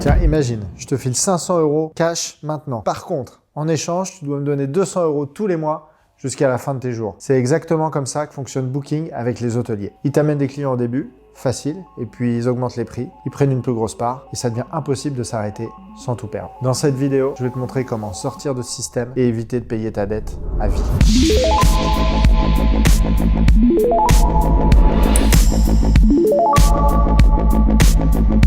Tiens, imagine, je te file 500 € cash maintenant. Par contre, en échange, tu dois me donner 200 € tous les mois jusqu'à la fin de tes jours. C'est exactement comme ça que fonctionne Booking avec les hôteliers. Ils t'amènent des clients au début, facile, et puis ils augmentent les prix, ils prennent une plus grosse part, et ça devient impossible de s'arrêter sans tout perdre. Dans cette vidéo, je vais te montrer comment sortir de ce système et éviter de payer ta dette à vie.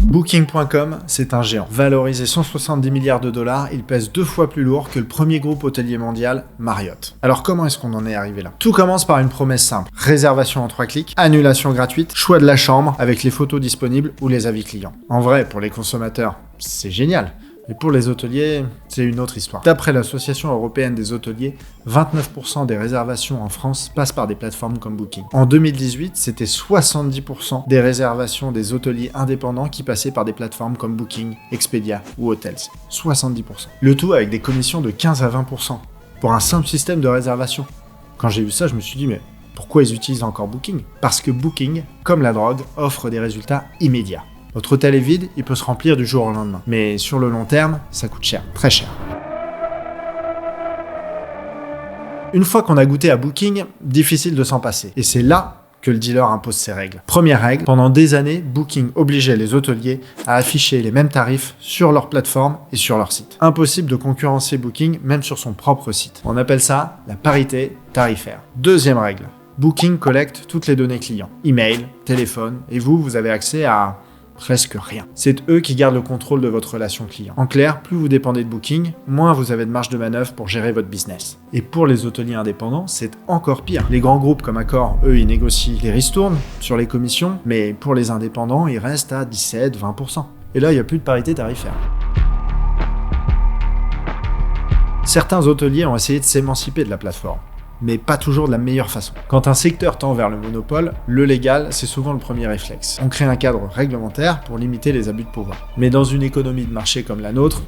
Booking.com, c'est un géant. Valorisé 170 milliards de dollars, il pèse 2 fois plus lourd que le premier groupe hôtelier mondial, Marriott. Alors comment est-ce qu'on en est arrivé là? Tout commence par une promesse simple. Réservation en 3 clics, annulation gratuite, choix de la chambre avec les photos disponibles ou les avis clients. En vrai, pour les consommateurs, c'est génial. Mais pour les hôteliers, c'est une autre histoire. D'après l'Association européenne des hôteliers, 29% des réservations en France passent par des plateformes comme Booking. En 2018, c'était 70% des réservations des hôteliers indépendants qui passaient par des plateformes comme Booking, Expedia ou Hotels. 70%. Le tout avec des commissions de 15 à 20% pour un simple système de réservation. Quand j'ai vu ça, je me suis dit, mais pourquoi ils utilisent encore Booking? Parce que Booking, comme la drogue, offre des résultats immédiats. Votre hôtel est vide, il peut se remplir du jour au lendemain. Mais sur le long terme, ça coûte cher, très cher. Une fois qu'on a goûté à Booking, difficile de s'en passer. Et c'est là que le dealer impose ses règles. Première règle, pendant des années, Booking obligeait les hôteliers à afficher les mêmes tarifs sur leur plateforme et sur leur site. Impossible de concurrencer Booking, même sur son propre site. On appelle ça la parité tarifaire. Deuxième règle, Booking collecte toutes les données clients. Email, téléphone, et vous avez accès à presque rien. C'est eux qui gardent le contrôle de votre relation client. En clair, plus vous dépendez de Booking, moins vous avez de marge de manœuvre pour gérer votre business. Et pour les hôteliers indépendants, c'est encore pire. Les grands groupes comme Accor, eux, ils négocient les ristournes sur les commissions, mais pour les indépendants, ils restent à 17-20%. Et là, il n'y a plus de parité tarifaire. Certains hôteliers ont essayé de s'émanciper de la plateforme, mais pas toujours de la meilleure façon. Quand un secteur tend vers le monopole, le légal, c'est souvent le premier réflexe. On crée un cadre réglementaire pour limiter les abus de pouvoir. Mais dans une économie de marché comme la nôtre,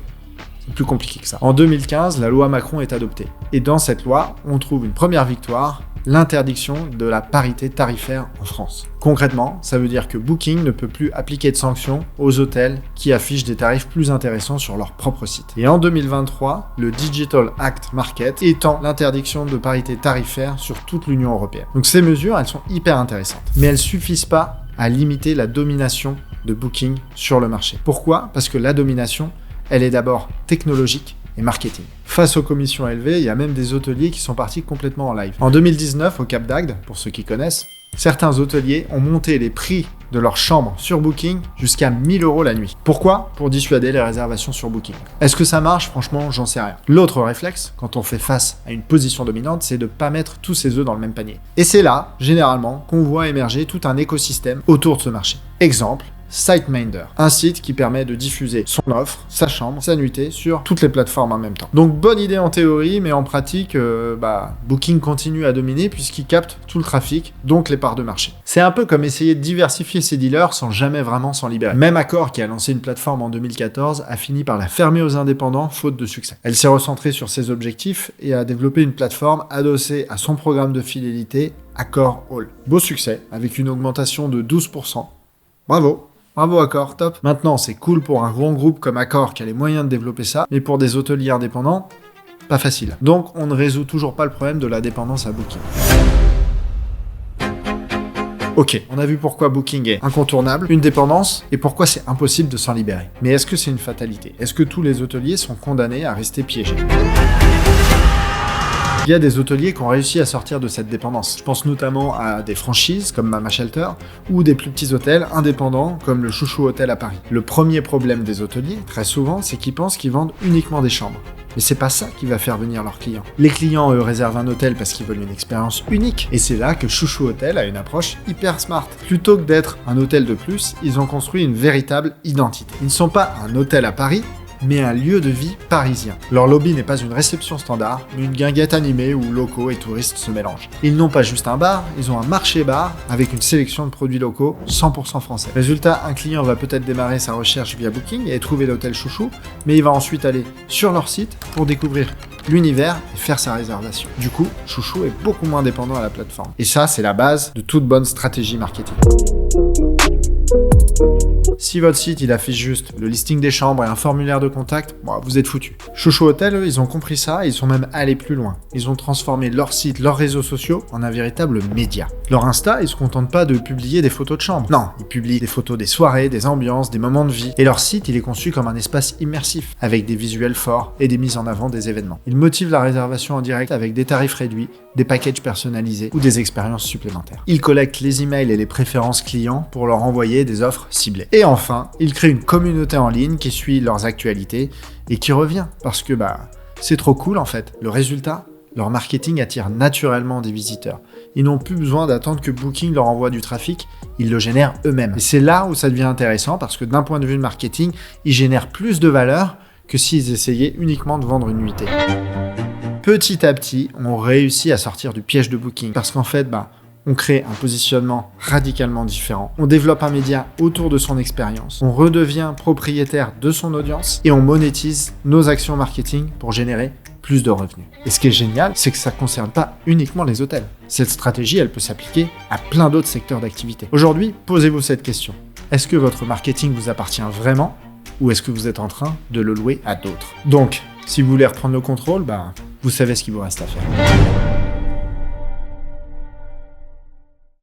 c'est plus compliqué que ça. En 2015, la loi Macron est adoptée. Et dans cette loi, on trouve une première victoire, l'interdiction de la parité tarifaire en France. Concrètement, ça veut dire que Booking ne peut plus appliquer de sanctions aux hôtels qui affichent des tarifs plus intéressants sur leur propre site. Et en 2023, le Digital Act Market étend l'interdiction de parité tarifaire sur toute l'Union européenne. Donc ces mesures, elles sont hyper intéressantes. Mais elles suffisent pas à limiter la domination de Booking sur le marché. Pourquoi? Parce que la domination, elle est d'abord technologique et marketing. Face aux commissions élevées, il y a même des hôteliers qui sont partis complètement en live. En 2019, au Cap d'Agde, pour ceux qui connaissent, certains hôteliers ont monté les prix de leurs chambres sur Booking jusqu'à 1 000 € la nuit. Pourquoi? Pour dissuader les réservations sur Booking. Est-ce que ça marche? Franchement, j'en sais rien. L'autre réflexe, quand on fait face à une position dominante, c'est de ne pas mettre tous ses œufs dans le même panier. Et c'est là, généralement, qu'on voit émerger tout un écosystème autour de ce marché. Exemple, SiteMinder, un site qui permet de diffuser son offre, sa chambre, sa nuitée sur toutes les plateformes en même temps. Donc bonne idée en théorie, mais en pratique, Booking continue à dominer puisqu'il capte tout le trafic, donc les parts de marché. C'est un peu comme essayer de diversifier ses dealers sans jamais vraiment s'en libérer. Même Accor, qui a lancé une plateforme en 2014, a fini par la fermer aux indépendants faute de succès. Elle s'est recentrée sur ses objectifs et a développé une plateforme adossée à son programme de fidélité, Accor All. Beau succès, avec une augmentation de 12%. Bravo! Bravo Accor, top. Maintenant, c'est cool pour un grand groupe comme Accor qui a les moyens de développer ça, mais pour des hôteliers indépendants, pas facile. Donc, on ne résout toujours pas le problème de la dépendance à Booking. Ok, on a vu pourquoi Booking est incontournable, une dépendance, et pourquoi c'est impossible de s'en libérer. Mais est-ce que c'est une fatalité? Est-ce que tous les hôteliers sont condamnés à rester piégés? Il y a des hôteliers qui ont réussi à sortir de cette dépendance. Je pense notamment à des franchises comme Mama Shelter ou des plus petits hôtels indépendants comme le Chouchou Hôtel à Paris. Le premier problème des hôteliers, très souvent, c'est qu'ils pensent qu'ils vendent uniquement des chambres. Mais c'est pas ça qui va faire venir leurs clients. Les clients, eux, réservent un hôtel parce qu'ils veulent une expérience unique. Et c'est là que Chouchou Hôtel a une approche hyper smart. Plutôt que d'être un hôtel de plus, ils ont construit une véritable identité. Ils ne sont pas un hôtel à Paris, mais un lieu de vie parisien. Leur lobby n'est pas une réception standard, mais une guinguette animée où locaux et touristes se mélangent. Ils n'ont pas juste un bar, ils ont un marché-bar avec une sélection de produits locaux 100% français. Résultat, un client va peut-être démarrer sa recherche via Booking et trouver l'hôtel Chouchou, mais il va ensuite aller sur leur site pour découvrir l'univers et faire sa réservation. Du coup, Chouchou est beaucoup moins dépendant à la plateforme. Et ça, c'est la base de toute bonne stratégie marketing. Si votre site il affiche juste le listing des chambres et un formulaire de contact, bon, vous êtes foutu. Chouchou Hôtel, eux, ils ont compris ça et ils sont même allés plus loin. Ils ont transformé leur site, leurs réseaux sociaux en un véritable média. Leur Insta, ils se contentent pas de publier des photos de chambres. Non, ils publient des photos des soirées, des ambiances, des moments de vie. Et leur site, il est conçu comme un espace immersif, avec des visuels forts et des mises en avant des événements. Ils motivent la réservation en direct avec des tarifs réduits, des packages personnalisés ou des expériences supplémentaires. Ils collectent les emails et les préférences clients pour leur envoyer des offres ciblées. Et enfin, ils créent une communauté en ligne qui suit leurs actualités et qui revient parce que c'est trop cool en fait. Le résultat, leur marketing attire naturellement des visiteurs. Ils n'ont plus besoin d'attendre que Booking leur envoie du trafic, ils le génèrent eux-mêmes. Et c'est là où ça devient intéressant parce que d'un point de vue de marketing, ils génèrent plus de valeur que s'ils essayaient uniquement de vendre une nuitée. Petit à petit, on réussit à sortir du piège de Booking parce qu'en fait, on crée un positionnement radicalement différent. On développe un média autour de son expérience. On redevient propriétaire de son audience et on monétise nos actions marketing pour générer plus de revenus. Et ce qui est génial, c'est que ça ne concerne pas uniquement les hôtels. Cette stratégie, elle peut s'appliquer à plein d'autres secteurs d'activité. Aujourd'hui, posez-vous cette question. Est-ce que votre marketing vous appartient vraiment ou est-ce que vous êtes en train de le louer à d'autres ? Donc, si vous voulez reprendre le contrôle, vous savez ce qu'il vous reste à faire.